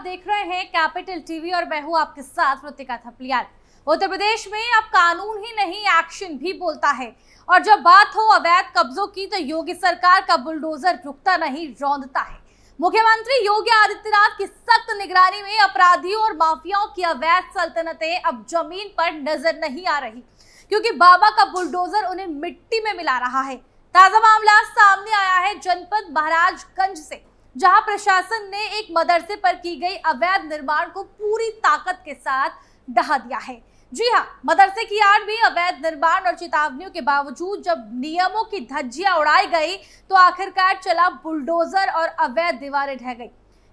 देख रहे हैं कैपिटल टीवी और मैं हूं आपके साथ ऋतिका थपलियाल। उत्तर प्रदेश में अब कानून ही नहीं एक्शन भी बोलता है और जब बात हो अवैध कब्जों की तो योगी सरकार का बुलडोजर रुकता नहीं रौंदता है। मुख्यमंत्री योगी आदित्यनाथ की सख्त निगरानी में अपराधियों और माफियाओं की अवैध सल्तनतें अब जमीन पर नजर नहीं आ रही, क्योंकि बाबा का बुलडोजर उन्हें मिट्टी में मिला रहा है। ताजा मामला सामने आया है जनपद महाराजगंज से, जहां प्रशासन ने एक मदरसे पर की गई अवैध निर्माण को पूरी ताकत के साथ ढहा दिया है। जी हां, मदरसे की आड़ में अवैध निर्माण और चेतावनियों के बावजूद जब नियमों की धज्जियां उड़ाई गई तो आखिरकार चला बुलडोजर और अवैध दीवारें ढह गई।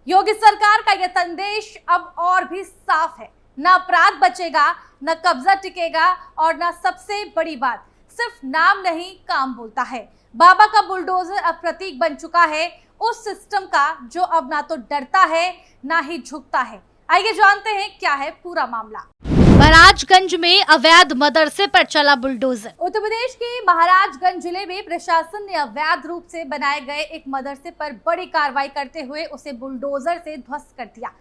योगी सरकार का यह संदेश अब और भी साफ है, न अपराध बचेगा, न कब्जा टिकेगा और न सबसे बड़ी बात सिर्फ नाम नहीं काम बोलता है। बाबा का बुलडोजर अब प्रतीक बन चुका है उस सिस्टम का जो अब ना तो डरता है ना ही झुकता है। आइए जानते हैं क्या है पूरा मामला। महाराजगंज में अवैध मदरसे पर चला बुलडोजर। उत्तर प्रदेश के महाराजगंज जिले में प्रशासन ने अवैध रूप से बनाए गए एक मदरसे पर बड़ी कार्रवाई करते हुए उसे बुलडोजर से ध्वस्त कर दिया।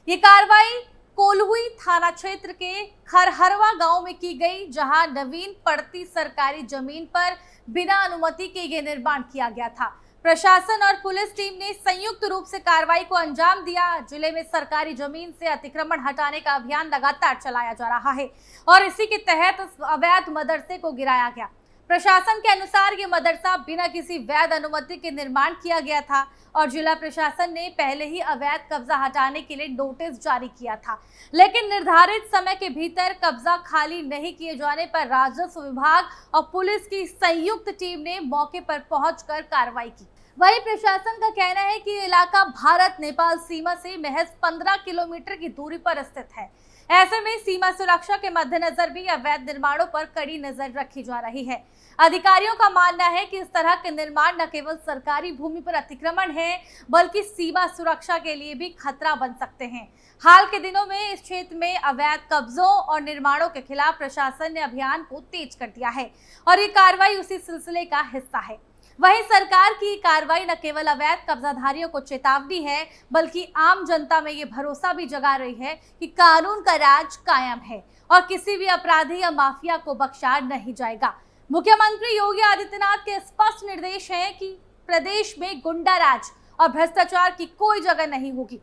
ये कार्रवाई कोल्हुई थाना क्षेत्र के खरहरवा गांव में की गई, जहां नवीन पड़ती सरकारी जमीन पर बिना अनुमति के ये निर्माण किया गया था। प्रशासन और पुलिस टीम ने संयुक्त रूप से कार्रवाई को अंजाम दिया। जिले में सरकारी जमीन से अतिक्रमण हटाने का अभियान लगातार चलाया जा रहा है और इसी के तहत अवैध मदरसे को गिराया गया। प्रशासन के अनुसार ये मदरसा बिना किसी वैध अनुमति के निर्माण किया गया था और जिला प्रशासन ने पहले ही अवैध कब्जा हटाने के लिए नोटिस जारी किया था, लेकिन निर्धारित समय के भीतर कब्जा खाली नहीं किए जाने पर राजस्व विभाग और पुलिस की संयुक्त टीम ने मौके पर पहुंचकर कार्रवाई की। वहीं प्रशासन का कहना है कि ये इलाका भारत नेपाल सीमा से महज 15 किलोमीटर की दूरी पर स्थित है। ऐसे में सीमा सुरक्षा के मद्देनजर भी अवैध निर्माणों पर कड़ी नजर रखी जा रही है। अधिकारियों का मानना है कि इस तरह के निर्माण न केवल सरकारी भूमि पर अतिक्रमण है, बल्कि सीमा सुरक्षा के लिए भी खतरा बन सकते हैं। हाल के दिनों में इस क्षेत्र में अवैध कब्जों और निर्माणों के खिलाफ प्रशासन ने अभियान को तेज कर दिया है और ये कार्रवाई उसी सिलसिले का हिस्सा है। वहीं सरकार की कार्रवाई न केवल अवैध कब्जाधारियों को चेतावनी है, बल्कि आम जनता में ये भरोसा भी जगा रही है कि कानून का राज कायम है और किसी भी अपराधी या माफिया को बख्शा नहीं जाएगा। मुख्यमंत्री योगी आदित्यनाथ के स्पष्ट निर्देश हैं कि प्रदेश में गुंडा राज और भ्रष्टाचार की कोई जगह नहीं होगी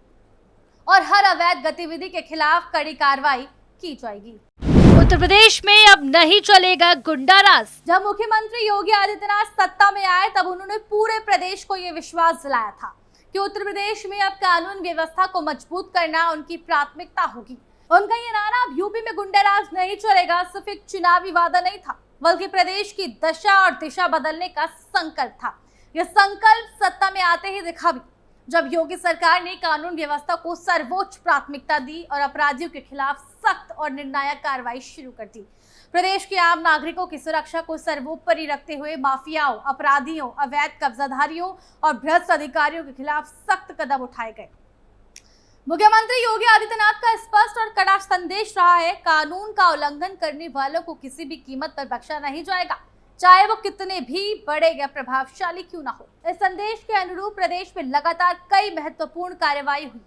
और हर अवैध गतिविधि के खिलाफ कड़ी कार्रवाई की जाएगी। उत्तर प्रदेश में अब नहीं चलेगा गुंडा राज। जब मुख्यमंत्री योगी आदित्यनाथ सत्ता में आए तब उन्होंने पूरे प्रदेश को यह विश्वास दिलाया था कि उत्तर प्रदेश में अब कानून व्यवस्था को मजबूत करना उनकी प्राथमिकता होगी। उनका ये नारा अब यूपी में गुंडा राज नहीं चलेगा सिर्फ एक चुनावी वादा नहीं था, बल्कि प्रदेश की दशा और दिशा बदलने का संकल्प था। यह संकल्प सत्ता में आते ही दिखा भी, जब योगी सरकार ने कानून व्यवस्था को सर्वोच्च प्राथमिकता दी और अपराधियों के खिलाफ सख्त और निर्णायक कार्रवाई शुरू कर दी। प्रदेश के आम नागरिकों की सुरक्षा को सर्वोपरि रखते हुए माफियाओं, अपराधियों, अवैध कब्जाधारियों और भ्रष्ट अधिकारियों के खिलाफ सख्त कदम उठाए गए। मुख्यमंत्री योगी आदित्यनाथ का स्पष्ट और कड़ा संदेश रहा है, कानून का उल्लंघन करने वालों को किसी भी कीमत पर बख्शा नहीं जाएगा, चाहे वो कितने भी बड़े या प्रभावशाली क्यों ना हो। इस संदेश के अनुरूप प्रदेश में लगातार कई महत्वपूर्ण कार्रवाई हुई।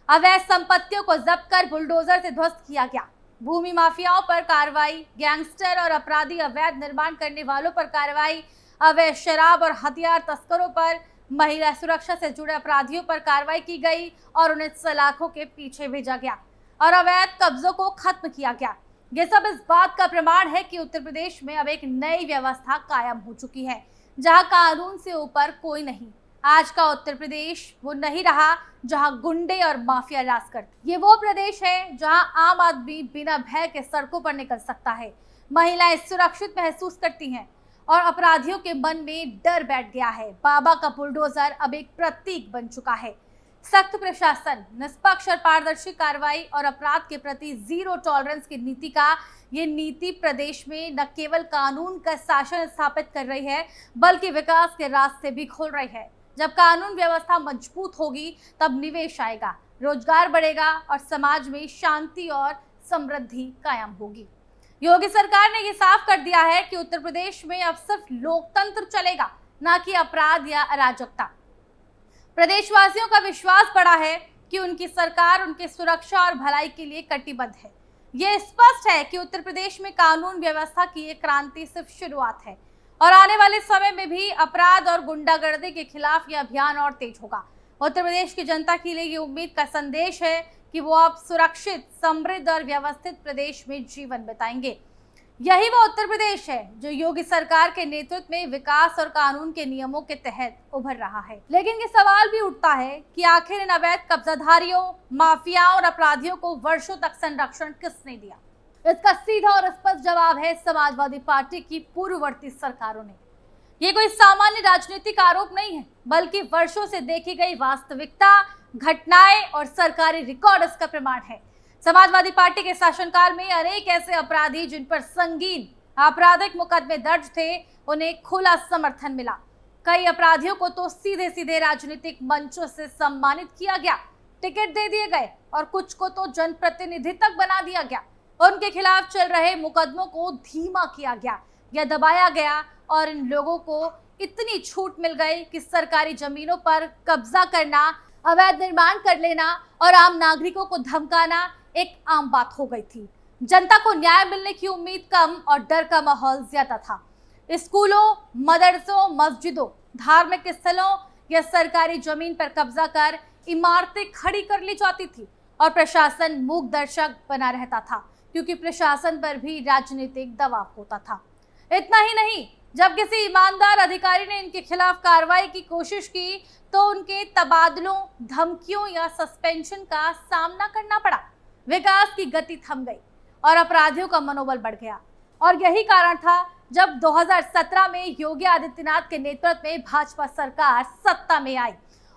अवैध संपत्तियों को जब्त कर बुलडोजर से ध्वस्त किया गया, भूमि माफियाओं पर कार्रवाई, गैंगस्टर और अपराधी अवैध निर्माण करने वालों पर कार्रवाई, अवैध शराब और हथियार तस्करों पर, महिला सुरक्षा से जुड़े अपराधियों पर कार्रवाई की गई और उन्हें सलाखों के पीछे भेजा गया और अवैध कब्जों को खत्म किया गया। ये सब इस बात का प्रमाण है कि उत्तर प्रदेश में अब एक नई व्यवस्था कायम हो चुकी है, जहां कानून से ऊपर कोई नहीं। आज का उत्तर प्रदेश वो नहीं रहा जहां गुंडे और माफिया राज करते। ये वो प्रदेश है जहां आम आदमी बिना भय के सड़कों पर निकल सकता है, महिलाएं सुरक्षित महसूस करती हैं और अपराधियों के मन में डर बैठ गया है। बाबा का बुलडोजर अब एक प्रतीक बन चुका है। सख्त प्रशासन, निष्पक्ष और पारदर्शी कार्रवाई और अपराध के प्रति जीरो टॉलरेंस की नीति का ये नीति प्रदेश में न केवल कानून का शासन स्थापित कर रही है, बल्कि विकास के रास्ते भी खोल रही है। जब कानून व्यवस्था मजबूत होगी तब निवेश आएगा, रोजगार बढ़ेगा और समाज में शांति और समृद्धि कायम होगी। योगी सरकार ने ये साफ कर दिया है कि उत्तर प्रदेश में अब सिर्फ लोकतंत्र चलेगा, ना कि अपराध या अराजकता। प्रदेशवासियों का विश्वास बढ़ा है कि उनकी सरकार उनकी सुरक्षा और भलाई के लिए कटिबद्ध है। ये स्पष्ट है कि उत्तर प्रदेश में कानून व्यवस्था की ये क्रांति सिर्फ शुरुआत है और आने वाले समय में भी अपराध और गुंडागर्दी के खिलाफ यह अभियान और तेज होगा। उत्तर प्रदेश की जनता के लिए ये उम्मीद का संदेश है कि वो अब सुरक्षित, समृद्ध और व्यवस्थित प्रदेश में जीवन बिताएंगे। यही वो उत्तर प्रदेश है जो योगी सरकार के नेतृत्व में विकास और कानून के नियमों के तहत उभर रहा है। लेकिन ये सवाल भी उठता है कि आखिर इन अवैध कब्जाधारियों, माफियाओं और अपराधियों को वर्षों तक संरक्षण किसने दिया? इसका सीधा और स्पष्ट जवाब है समाजवादी पार्टी की पूर्ववर्ती सरकारों ने। ये कोई सामान्य राजनीतिक आरोप नहीं है, बल्कि वर्षों से देखी गई वास्तविकता, घटनाएं और सरकारी रिकॉर्ड इसका प्रमाण है। समाजवादी पार्टी के शासनकाल में अनेक ऐसे अपराधी जिन पर संगीन आपराधिक मुकदमे दर्ज थे, उन्हें खुला समर्थन मिला। कई अपराधियों को तो सीधे सीधे राजनीतिक मंचों से सम्मानित किया गया, टिकट दे दिए गए और कुछ को तो जनप्रतिनिधि तक बना दिया गया। उनके खिलाफ चल रहे मुकदमों को धीमा किया गया या दबाया गया और इन लोगों को इतनी छूट मिल गई कि सरकारी जमीनों पर कब्जा करना, अवैध निर्माण कर लेना और आम नागरिकों को धमकाना एक आम बात हो गई थी। जनता को न्याय मिलने की उम्मीद कम और डर का माहौल ज्यादा था। स्कूलों, मदरसों, मस्जिदों, धार्मिक स्थलों या सरकारी जमीन पर कब्जा कर इमारतें खड़ी कर ली जाती थी और प्रशासन मूक दर्शक बना रहता था, क्योंकि प्रशासन पर भी राजनीतिक दबाव होता था। इतना ही नहीं, जब किसी ईमानदार अधिकारी ने इनके खिलाफ कार्रवाई की कोशिश की तो उनके तबादलों, धमकियों या सस्पेंशन का सामना करना पड़ा। विकास की गति थम गई और अपराधियों का मनोबल बढ़ गया। और यही कारण था जब 2017 में योगी आदित्यनाथ के नेतृत्व में भाजपा सरकार सत्ता में आई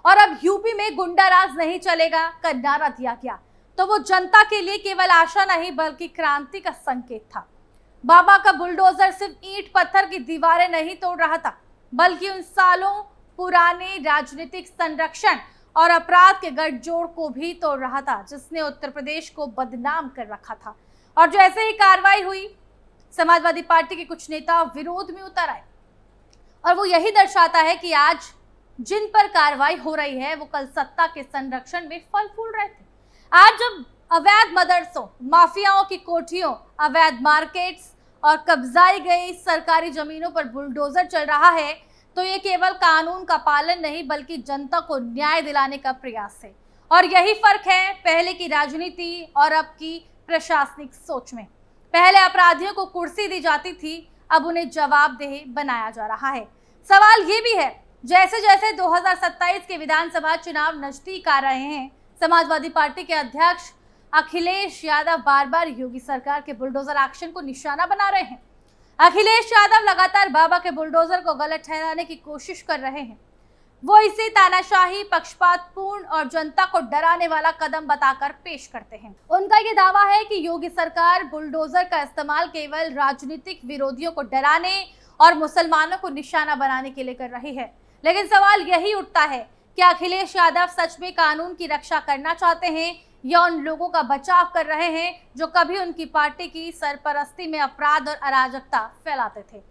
और अब यूपी में गुंडा राज नहीं चलेगा का नारा दिया गया, तो वो जनता के लिए केवल आशा नहीं बल्कि क्रांति का संकेत था। बाबा का बुलडोजर सिर्फ ईंट पत्थर की दीवारें नहीं तोड़ रहा था, बल्कि उन सालों पुराने राजनीतिक संरक्षण और अपराध के गठजोड़ को भी तोड़ रहा था, जिसने उत्तर प्रदेश को बदनाम कर रखा था। और जैसे ही कार्रवाई हुई, समाजवादी पार्टी के कुछ नेता विरोध में उतर आए और वो यही दर्शाता है कि आज जिन पर कार्रवाई हो रही है वो कल सत्ता के संरक्षण में फल फूल रहे थे। आज जब अवैध मदरसों, माफियाओं की कोठियों, अवैध मार्केट्स और कब्जाई गई सरकारी जमीनों पर बुलडोजर चल रहा है, तो ये केवल कानून का पालन नहीं बल्कि जनता को न्याय दिलाने का प्रयास है। और यही फर्क है पहले की राजनीति और अब की प्रशासनिक सोच में। पहले अपराधियों को कुर्सी दी जाती थी, अब उन्हें जवाबदेह बनाया जा रहा है। सवाल ये भी है, जैसे जैसे 2027 के विधानसभा चुनाव नजदीक आ रहे हैं, समाजवादी पार्टी के अध्यक्ष अखिलेश यादव बार बार योगी सरकार के बुलडोजर एक्शन को निशाना बना रहे हैं। अखिलेश यादव लगातार बाबा के बुलडोजर को गलत ठहराने की कोशिश कर रहे हैं। वो इसे तानाशाही, पक्षपातपूर्ण और जनता को डराने वाला कदम बताकर पेश करते हैं। उनका ये दावा है कि योगी सरकार बुलडोजर का इस्तेमाल केवल राजनीतिक विरोधियों को डराने और मुसलमानों को निशाना बनाने के लिए कर रही है। लेकिन सवाल यही उठता है कि अखिलेश यादव सच में कानून की रक्षा करना चाहते हैं या उन लोगों का बचाव कर रहे हैं जो कभी उनकी पार्टी की सरपरस्ती में अपराध और अराजकता फैलाते थे।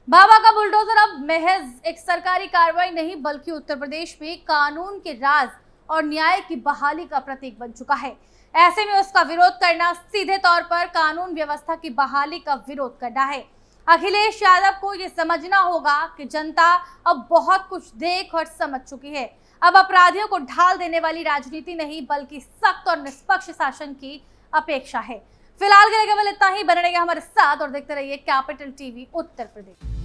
बाबा का बुलडोजर अब महज एक सरकारी कार्रवाई नहीं बल्कि उत्तर प्रदेश में कानून के राज और न्याय की बहाली का प्रतीक बन चुका है। ऐसे में उसका विरोध करना सीधे तौर पर कानून व्यवस्था की बहाली का विरोध करना है। अखिलेश यादव को ये समझना होगा कि जनता अब बहुत कुछ देख और समझ चुकी है। अब अपराधियों को ढाल देने वाली राजनीति नहीं बल्कि सख्त और निष्पक्ष शासन की अपेक्षा है। फिलहाल के लिए केवल इतना ही। बने रहिए हमारे साथ और देखते रहिए कैपिटल टीवी उत्तर प्रदेश।